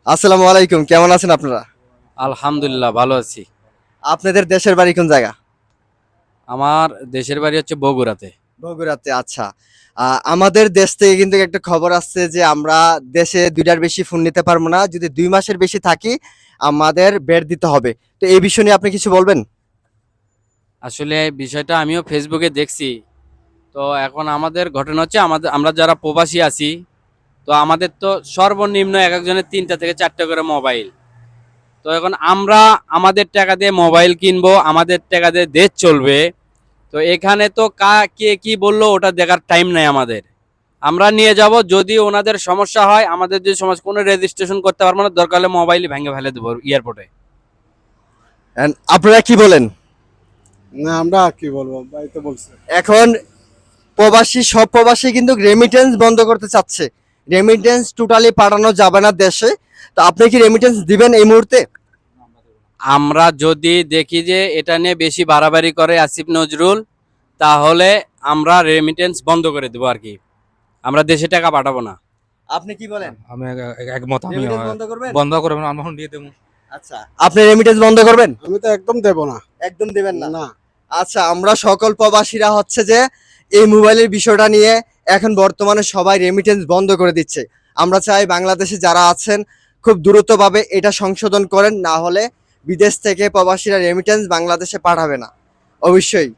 আসসালামু আলাইকুম, কেমন আছেন আপনারা? আলহামদুলিল্লাহ ভালো আছি। আপনাদের দেশের বাড়ি কোন জায়গা? আমার দেশের বাড়ি হচ্ছে বগুড়াতে। বগুড়াতে, আচ্ছা। আমাদের দেশ থেকে কিন্তু একটা খবর আসছে যে আমরা দেশে ২টার বেশি ফোন নিতে পারবো না। যদি ২ মাসের বেশি থাকি আমাদের বের দিতে হবে। তো এই বিষয় নিয়ে আপনি কিছু বলবেন? আসলে বিষয়টা আমিও ফেসবুকে দেখছি। তো এখন আমাদের ঘটনা হচ্ছে আমরা যারা প্রবাসী আছি, তো আমাদের তো সর্বনিম্ন একেকজনের ৩টা থেকে ৪টা করে মোবাইল। তো এখন আমরা আমাদের টাকা দিয়ে মোবাইল কিনবো, আমাদের টাকা দিয়ে দেশ চলবে। তো এখানে তো কে কি বললো ওটা দেখার টাইম নাই আমাদের। আমরা নিয়ে যাব, যদি ওনাদের সমস্যা হয়, আমাদের যে সমস্যা, কোনো রেজিস্ট্রেশন করতে পারবো না, দরকার হলে মোবাইলই ভেঙে ফেলে দেবো এয়ারপোর্টে। আপনারা কি বলেন? না, আমরা আর কি বলবো, ভাই তো বলছে। এখন সব প্রবাসী কিন্তু রেমিটেন্স বন্ধ করতে চাচ্ছে। রেমিটেন্স টোটালি পাঠানো যাবে না দেশে। তো আপনি কি রেমিটেন্স দিবেন এই মুহূর্তে? আমরা যদি দেখি যে এটা নিয়ে বেশি বাড়াবাড়ি করে আসিফ নজরুল, তাহলে আমরা রেমিটেন্স বন্ধ করে দেবো আর কি। আমরা দেশে টাকা পাঠাবো না। আপনি কি বলেন? আমি একমত। আমি রেমিটেন্স বন্ধ করবেন? বন্ধ করবেন, আমি এখন দিয়ে দেবো। আচ্ছা, আপনি রেমিটেন্স বন্ধ করবেন? আমি তো একদম দেব না। একদম দিবেন না? না। আচ্ছা, আমরা সকল প্রবাসীরা হচ্ছে যে এই মোবাইলের বিষয়টা নিয়ে এখন বর্তমানে সবাই রেমিটেন্স বন্ধ করে দিচ্ছে। আমরা চাই বাংলাদেশে যারা আছেন খুব দ্রুতভাবে এটা সংশোধন করেন, না হলে বিদেশ থেকে প্রবাসীরা রেমিটেন্স বাংলাদেশে পাঠাবে না। অবশ্যই